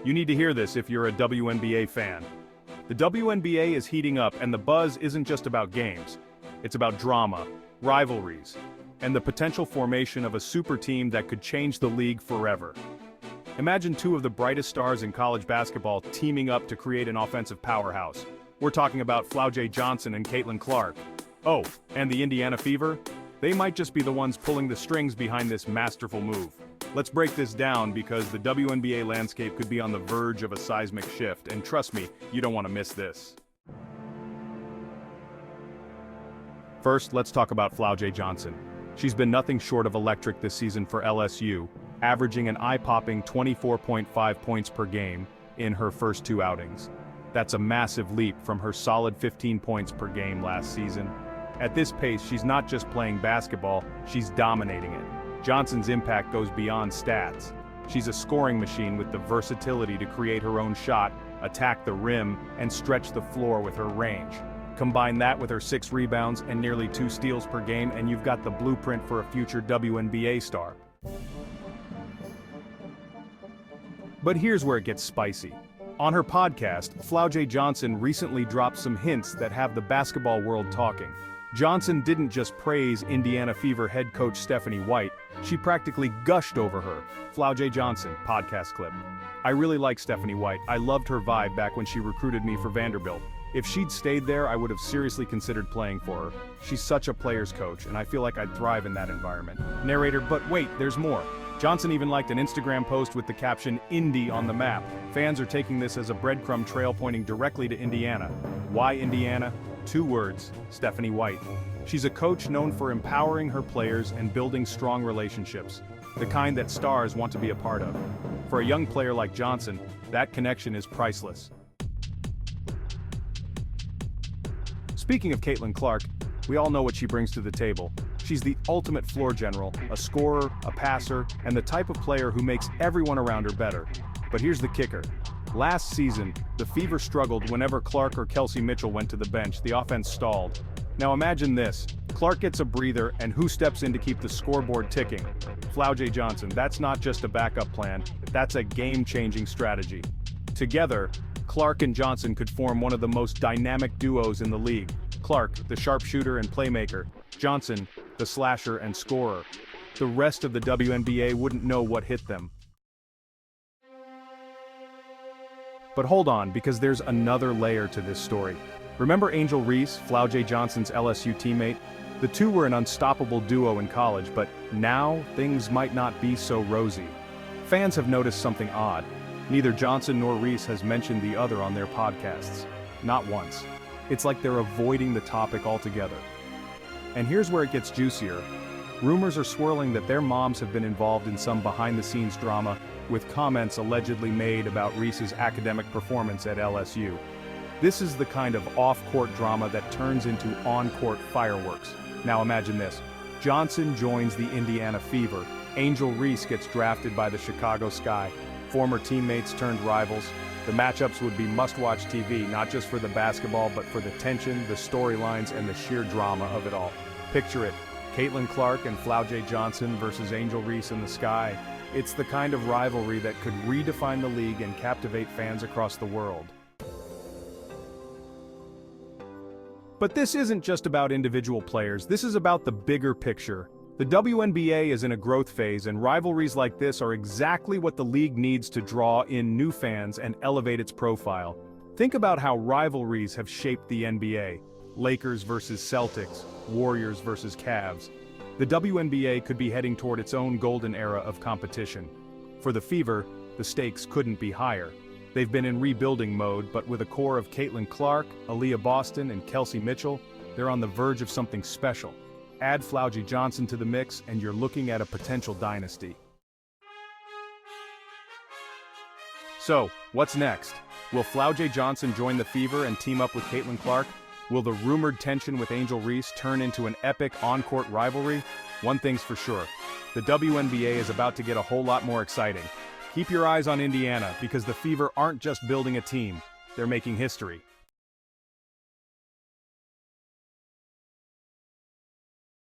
You need to hear this if you're a WNBA fan. The WNBA is heating up, and the buzz isn't just about games. It's about drama, rivalries, and the potential formation of a super team that could change the league forever. Imagine two of the brightest stars in college basketball teaming up to create an offensive powerhouse. We're talking about Flau'jae Johnson and Caitlin Clark. Oh, and the Indiana Fever? They might just be the ones pulling the strings behind this masterful move. Let's break this down because the WNBA landscape could be on the verge of a seismic shift, and trust me, you don't want to miss this. First, let's talk about Flau'jae Johnson. She's been nothing short of electric this season for LSU, averaging an eye-popping 24.5 points per game in her first 2 outings. That's a massive leap from her solid 15 points per game last season. At this pace, she's not just playing basketball, she's dominating it. Johnson's impact goes beyond stats. She's a scoring machine with the versatility to create her own shot, attack the rim, and stretch the floor with her range. Combine that with her 6 rebounds and nearly 2 steals per game, and you've got the blueprint for a future WNBA star. But here's where it gets spicy. On her podcast, Flau'jae Johnson recently dropped some hints that have the basketball world talking. Johnson didn't just praise Indiana Fever head coach Stephanie White, she practically gushed over her. Flau'jae Johnson, podcast clip. I really like Stephanie White. I loved her vibe back when she recruited me for Vanderbilt. If she'd stayed there, I would have seriously considered playing for her. She's such a player's coach, and I feel like I'd thrive in that environment. Narrator, but wait, there's more. Johnson even liked an Instagram post with the caption, "Indy on the map." Fans are taking this as a breadcrumb trail pointing directly to Indiana. Why Indiana? 2 words, Stephanie White. She's a coach known for empowering her players and building strong relationships, the kind that stars want to be a part of. For a young player like Johnson, that connection is priceless. Speaking of Caitlin Clark, we all know what she brings to the table. She's the ultimate floor general, a scorer, a passer, and the type of player who makes everyone around her better. But here's the kicker. Last season, the Fever struggled whenever Clark or Kelsey Mitchell went to the bench. The offense stalled. Now imagine this. Clark gets a breather, and who steps in to keep the scoreboard ticking? Flau'jae Johnson. That's not just a backup plan, that's a game-changing strategy. Together, Clark and Johnson could form one of the most dynamic duos in the league. Clark, the sharpshooter and playmaker. Johnson, the slasher and scorer. The rest of the WNBA wouldn't know what hit them. But hold on, because there's another layer to this story. Remember Angel Reese, Flau'jae Johnson's LSU teammate? The two were an unstoppable duo in college, but now things might not be so rosy. Fans have noticed something odd. Neither Johnson nor Reese has mentioned the other on their podcasts. Not once. It's like they're avoiding the topic altogether. And here's where it gets juicier. Rumors are swirling that their moms have been involved in some behind-the-scenes drama, with comments allegedly made about Reese's academic performance at LSU. This is the kind of off-court drama that turns into on-court fireworks. Now imagine this. Johnson joins the Indiana Fever. Angel Reese gets drafted by the Chicago Sky. Former teammates turned rivals. The matchups would be must-watch TV, not just for the basketball, but for the tension, the storylines, and the sheer drama of it all. Picture it. Caitlin Clark and Flau'jae Johnson versus Angel Reese in the Sky. It's the kind of rivalry that could redefine the league and captivate fans across the world. But this isn't just about individual players, this is about the bigger picture. The WNBA is in a growth phase, and rivalries like this are exactly what the league needs to draw in new fans and elevate its profile. Think about how rivalries have shaped the NBA. Lakers versus Celtics, Warriors versus Cavs. The WNBA could be heading toward its own golden era of competition. For the Fever, the stakes couldn't be higher. They've been in rebuilding mode, but with a core of Caitlin Clark, Aaliyah Boston, and Kelsey Mitchell, they're on the verge of something special. Add Flau'jae Johnson to the mix, and you're looking at a potential dynasty. So, what's next? Will Flau'jae Johnson join the Fever and team up with Caitlin Clark? Will the rumored tension with Angel Reese turn into an epic on-court rivalry? One thing's for sure, the WNBA is about to get a whole lot more exciting. Keep your eyes on Indiana, because the Fever aren't just building a team, they're making history.